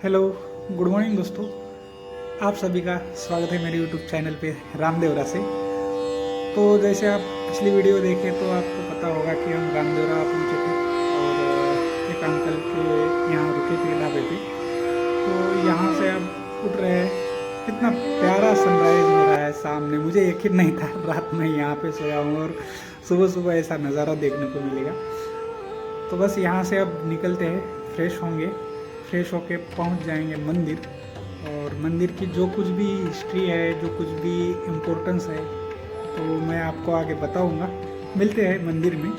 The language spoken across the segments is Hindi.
हेलो, गुड मॉर्निंग दोस्तों। आप सभी का स्वागत है मेरे यूट्यूब चैनल पे रामदेवरा से। तो जैसे आप पिछली वीडियो देखे तो आपको पता होगा कि हम रामदेवरा पहुँचे थे और एक अंकल के यहाँ रुके थे ढाबे पे। तो यहाँ से अब उठ रहे हैं। कितना प्यारा सनराइज़ हो रहा है सामने, मुझे यकीन नहीं था रात में यहाँ पे सोया हूँ और सुबह सुबह ऐसा नज़ारा देखने को मिलेगा। तो बस यहाँ से अब निकलते हैं, फ्रेश होंगे, फ्रेश होके पहुँच जाएंगे मंदिर। और मंदिर की जो कुछ भी हिस्ट्री है, जो कुछ भी इम्पोर्टेंस है, तो मैं आपको आगे बताऊंगा। मिलते हैं मंदिर में।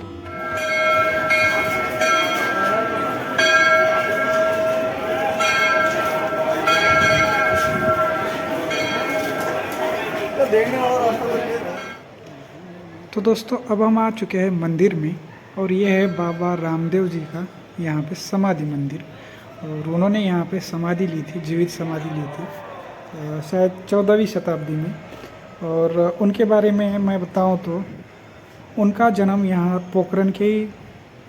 तो दोस्तों अब हम आ चुके हैं मंदिर में और ये है बाबा रामदेव जी का यहाँ पे समाधि मंदिर। और उन्होंने यहाँ पे समाधि ली थी, जीवित समाधि ली थी शायद 14वीं शताब्दी में। और उनके बारे में मैं बताऊँ तो उनका जन्म यहाँ पोखरण के ही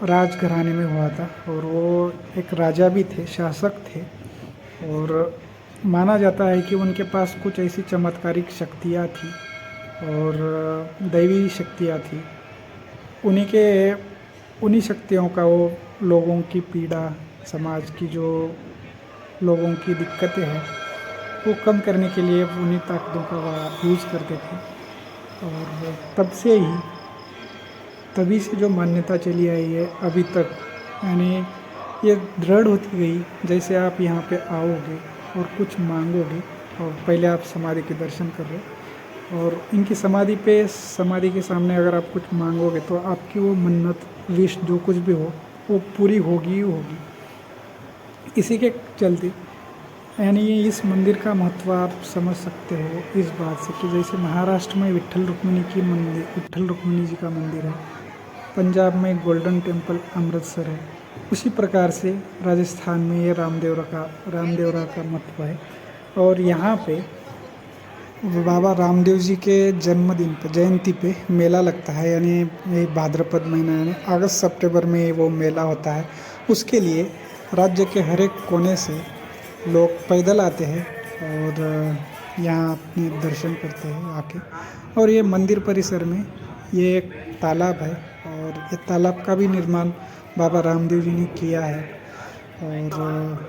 राजघराने में हुआ था और वो एक राजा भी थे, शासक थे। और माना जाता है कि उनके पास कुछ ऐसी चमत्कारिक शक्तियाँ थी और दैवी शक्तियाँ थी। उन्हीं शक्तियों का वो लोगों की पीड़ा, समाज की जो लोगों की दिक्कतें हैं वो कम करने के लिए उन्हीं ताकतों का वो यूज़ करते थे। और तभी से जो मान्यता चली आई है अभी तक, यानी ये दृढ़ होती गई। जैसे आप यहाँ पे आओगे और कुछ मांगोगे और पहले आप समाधि के दर्शन कर रहे हो और इनकी समाधि के सामने अगर आप कुछ मांगोगे तो आपकी वो मन्नत, विश जो कुछ भी हो वो पूरी होगी ही होगी। इसी के चलते यानी इस मंदिर का महत्व आप समझ सकते हो इस बात से कि जैसे महाराष्ट्र में विट्ठल रुक्मिणी जी का मंदिर है, पंजाब में गोल्डन टेम्पल अमृतसर है, उसी प्रकार से राजस्थान में ये रामदेवरा का महत्व है। और यहाँ पे बाबा रामदेव जी के जन्मदिन पे, जयंती पे मेला लगता है, यानी ये भाद्रपद महीना यानी अगस्त सितंबर में वो मेला होता है। उसके लिए राज्य के हर एक कोने से लोग पैदल आते हैं और यहाँ अपने दर्शन करते हैं आके। और ये मंदिर परिसर में ये एक तालाब है और ये तालाब का भी निर्माण बाबा रामदेव जी ने किया है। और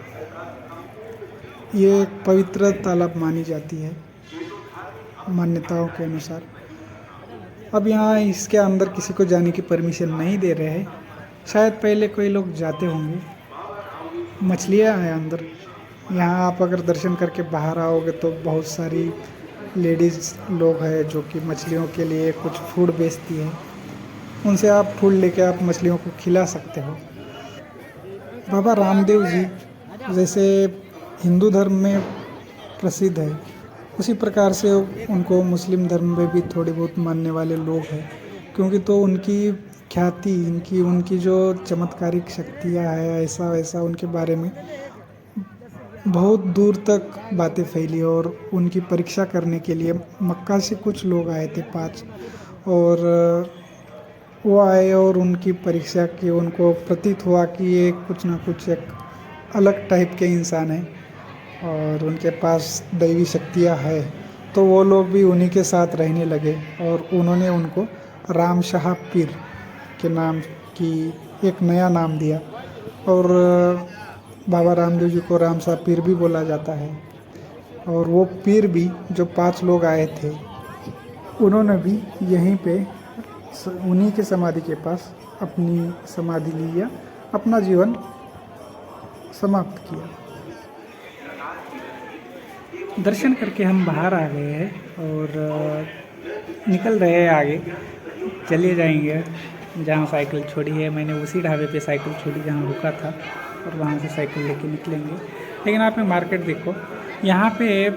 ये एक पवित्र तालाब मानी जाती है मान्यताओं के अनुसार। अब यहाँ इसके अंदर किसी को जाने की परमिशन नहीं दे रहे हैं, शायद पहले कोई लोग जाते होंगे। मछलियाँ हैं अंदर। यहाँ आप अगर दर्शन करके बाहर आओगे तो बहुत सारी लेडीज़ लोग हैं जो कि मछलियों के लिए कुछ फूड बेचती है, उनसे आप फूड लेके आप मछलियों को खिला सकते हो। बाबा रामदेव जी जैसे हिंदू धर्म में प्रसिद्ध है, उसी प्रकार से उनको मुस्लिम धर्म में भी थोड़ी बहुत मानने वाले लोग हैं, क्योंकि तो उनकी ख्याति, उनकी जो चमत्कारिक शक्तियाँ हैं, ऐसा वैसा उनके बारे में बहुत दूर तक बातें फैली। और उनकी परीक्षा करने के लिए मक्का से कुछ लोग आए थे 5, और वो आए और उनकी परीक्षा की। उनको प्रतीत हुआ कि ये कुछ ना कुछ एक अलग टाइप के इंसान है और उनके पास दैवी शक्तियाँ है। तो वो लोग भी उन्हीं के साथ रहने लगे और उन्होंने उनको राम शाह पीर के नाम की एक नया नाम दिया। और बाबा रामदेव जी को राम शाह पीर भी बोला जाता है। और वो पीर भी जो 5 लोग आए थे, उन्होंने भी यहीं पे उन्हीं के समाधि के पास अपनी समाधि लिया, अपना जीवन समाप्त किया। दर्शन करके हम बाहर आ गए हैं और निकल रहे हैं आगे। चले जाएंगे जहाँ साइकिल छोड़ी है, मैंने उसी ढाबे पे साइकिल छोड़ी जहाँ रुका था और वहाँ से साइकिल लेके निकलेंगे। लेकिन आप ये मार्केट देखो, यहाँ पे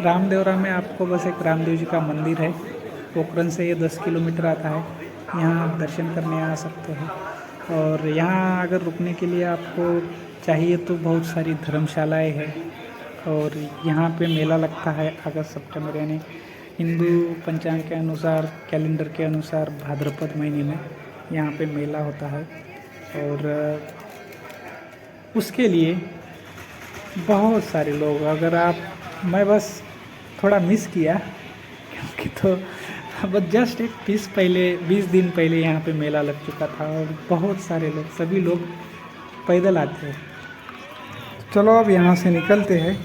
रामदेवरा में आपको बस एक रामदेव जी का मंदिर है। पोखरण से ये 10 किलोमीटर आता है, यहाँ आप दर्शन करने आ सकते हैं। और यहाँ अगर रुकने के लिए आपको चाहिए तो बहुत सारी धर्मशालाएँ हैं। और यहाँ पे मेला लगता है अगस्त सितंबर, यानी हिंदू पंचांग के अनुसार, कैलेंडर के अनुसार भाद्रपद महीने में यहाँ पे मेला होता है। और उसके लिए बहुत सारे लोग, अगर मैं बस थोड़ा मिस किया क्योंकि तो बस जस्ट एक 20 दिन पहले यहाँ पे मेला लग चुका था और बहुत सारे लोग, सभी लोग पैदल आते हैं। चलो अब यहाँ से निकलते हैं।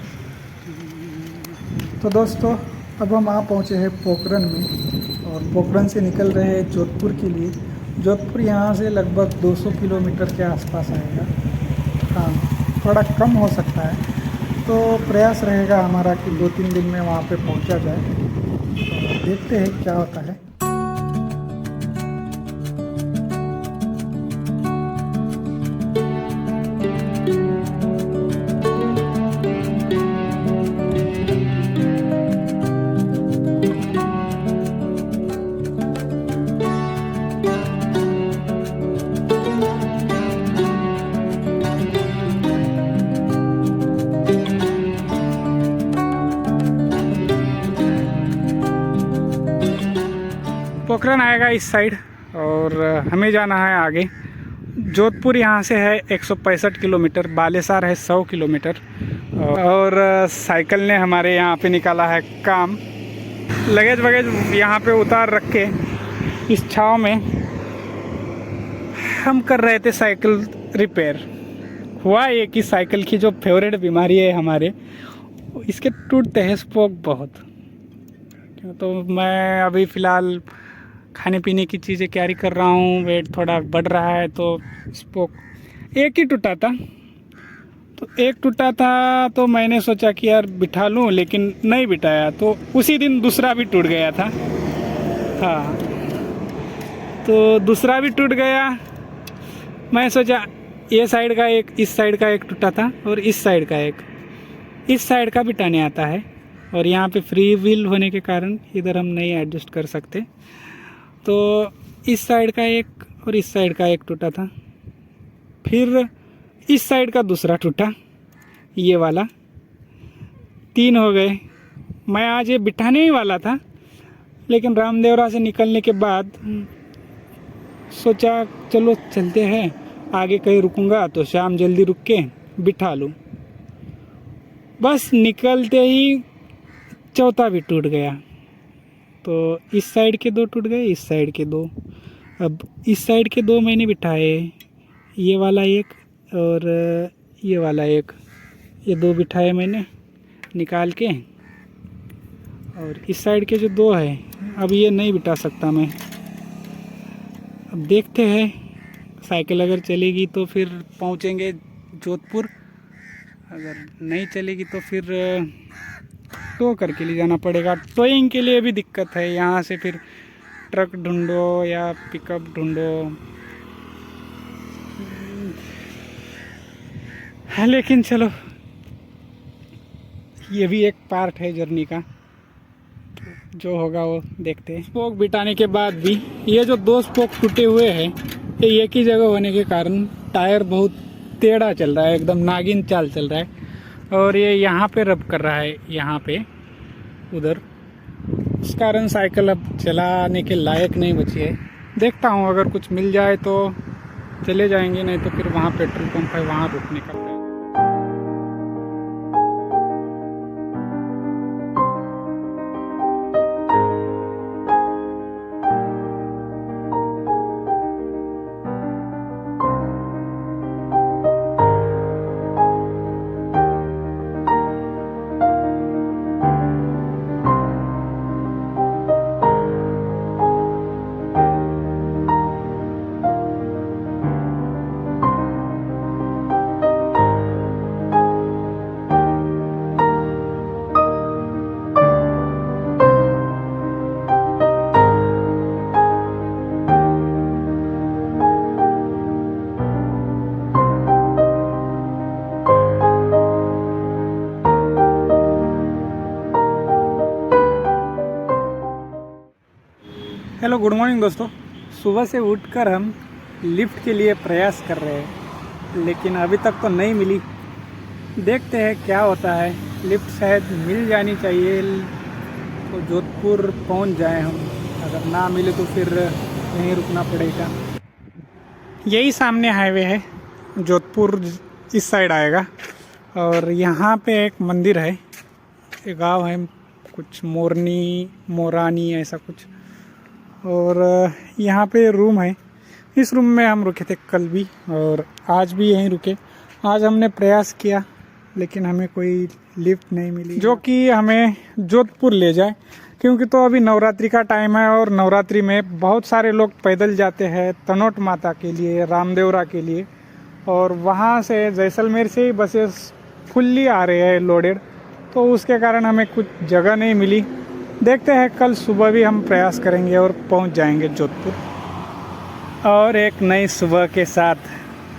तो दोस्तों अब हम आ पहुँचे हैं पोखरन में और पोखरन से निकल रहे हैं जोधपुर के लिए। जोधपुर यहाँ से लगभग 200 किलोमीटर के आसपास आएगा। हाँ, थोड़ा कम हो सकता है, तो प्रयास रहेगा हमारा कि 2-3 दिन में वहाँ पे पहुँचा जाए। तो देखते हैं क्या होता है। पोखरन आएगा इस साइड और हमें जाना है आगे। जोधपुर यहाँ से है 165 किलोमीटर, बालेसर है 100 किलोमीटर। और साइकिल ने हमारे यहाँ पे निकाला है काम। लगेज वगैज यहाँ पे उतार रख के इस छाँव में हम कर रहे थे साइकिल रिपेयर। हुआ ये कि साइकिल की जो फेवरेट बीमारी है हमारे, इसके टूटते हैं स्पोक बहुत। तो मैं अभी फ़िलहाल खाने पीने की चीज़ें कैरी कर रहा हूँ, वेट थोड़ा बढ़ रहा है, तो स्पोक एक ही टूटा था। तो एक टूटा था तो मैंने सोचा कि यार बिठा लूँ, लेकिन नहीं बिठाया, तो उसी दिन दूसरा भी टूट गया था। हाँ, तो दूसरा भी टूट गया। मैं सोचा ये साइड का एक, इस साइड का एक टूटा था और इस साइड का एक, इस साइड का बिठाने आता है। और यहाँ पे फ्री व्हील होने के कारण इधर हम नहीं एडजस्ट कर सकते, तो इस साइड का एक और इस साइड का एक टूटा था। फिर इस साइड का दूसरा टूटा, ये वाला। 3 हो गए। मैं आज ये बिठाने ही वाला था, लेकिन रामदेवरा से निकलने के बाद सोचा चलो चलते हैं, आगे कहीं रुकूंगा तो शाम जल्दी रुक के बिठा लूँ। बस निकलते ही चौथा भी टूट गया। तो इस साइड के 2 टूट गए, इस साइड के 2। अब इस साइड के 2 मैंने बिठाए, ये वाला एक और ये वाला एक, ये 2 बिठाए मैंने निकाल के। और इस साइड के जो 2 है, अब ये नहीं बिठा सकता मैं। अब देखते हैं, साइकिल अगर चलेगी तो फिर पहुंचेंगे जोधपुर, अगर नहीं चलेगी तो फिर टो करके ले जाना पड़ेगा। टोइंग के लिए भी दिक्कत है, यहाँ से फिर ट्रक ढूंढो या पिकअप ढूंढो। लेकिन चलो, ये भी एक पार्ट है जर्नी का, जो होगा वो देखते हैं। स्पोक बिठाने के बाद भी ये जो 2 स्पोक टूटे हुए हैं, ये एक ही जगह होने के कारण टायर बहुत टेढ़ा चल रहा है, एकदम नागिन चाल चल रहा है। और ये यहाँ पे रब कर रहा है, यहाँ पे उधर, इस कारण साइकिल अब चलाने के लायक नहीं बची है। देखता हूँ, अगर कुछ मिल जाए तो चले जाएंगे, नहीं तो फिर वहाँ पेट्रोल पंप है, वहाँ रुकने का। हेलो, गुड मॉर्निंग दोस्तों। सुबह से उठकर हम लिफ्ट के लिए प्रयास कर रहे हैं, लेकिन अभी तक तो नहीं मिली। देखते हैं क्या होता है। लिफ्ट शायद मिल जानी चाहिए तो जोधपुर पहुंच जाएं हम। अगर ना मिले तो फिर यहीं रुकना पड़ेगा। यही सामने हाईवे है, जोधपुर इस साइड आएगा और यहाँ पे एक मंदिर है, एक गांव है कुछ मोरानी ऐसा कुछ, और यहाँ पे रूम है। इस रूम में हम रुके थे कल भी और आज भी यहीं रुके। आज हमने प्रयास किया लेकिन हमें कोई लिफ्ट नहीं मिली जो कि हमें जोधपुर ले जाए, क्योंकि तो अभी नवरात्रि का टाइम है और नवरात्रि में बहुत सारे लोग पैदल जाते हैं तनोट माता के लिए, रामदेवरा के लिए, और वहाँ से जैसलमेर से ही बसेस फुल्ली आ रहे हैं लोडेड, तो उसके कारण हमें कुछ जगह नहीं मिली। देखते हैं कल सुबह भी हम प्रयास करेंगे और पहुँच जाएंगे जोधपुर। और एक नई सुबह के साथ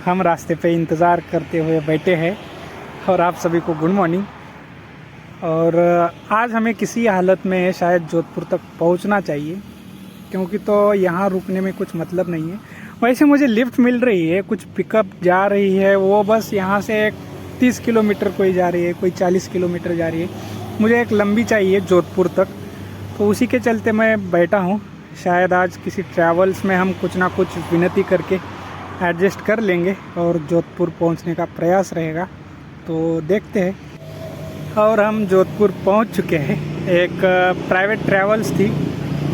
हम रास्ते पे इंतज़ार करते हुए बैठे हैं और आप सभी को गुड मॉर्निंग। और आज हमें किसी हालत में शायद जोधपुर तक पहुंचना चाहिए, क्योंकि तो यहाँ रुकने में कुछ मतलब नहीं है। वैसे मुझे लिफ्ट मिल रही है, कुछ पिकअप जा रही है, वो बस यहाँ से 30 किलोमीटर कोई जा रही है, कोई 40 किलोमीटर जा रही है। मुझे एक लंबी चाहिए जोधपुर तक, तो उसी के चलते मैं बैठा हूँ। शायद आज किसी ट्रैवल्स में हम कुछ ना कुछ विनती करके एडजस्ट कर लेंगे और जोधपुर पहुँचने का प्रयास रहेगा, तो देखते हैं। और हम जोधपुर पहुंच चुके हैं। एक प्राइवेट ट्रैवल्स थी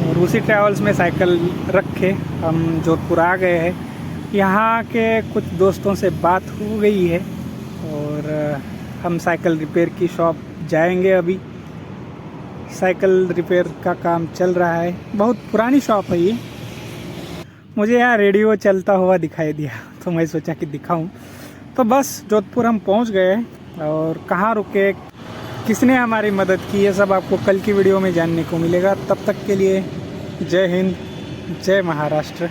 और उसी ट्रैवल्स में साइकिल रख के हम जोधपुर आ गए हैं। यहाँ के कुछ दोस्तों से बात हो गई है और हम साइकिल रिपेयर की शॉप जाएंगे। अभी साइकिल रिपेयर का काम चल रहा है, बहुत पुरानी शॉप है ये। मुझे यहाँ रेडियो चलता हुआ दिखाई दिया तो मैं सोचा कि दिखाऊं। तो बस जोधपुर हम पहुँच गए और कहाँ रुके, किसने हमारी मदद की, ये सब आपको कल की वीडियो में जानने को मिलेगा। तब तक के लिए जय हिंद, जय महाराष्ट्र।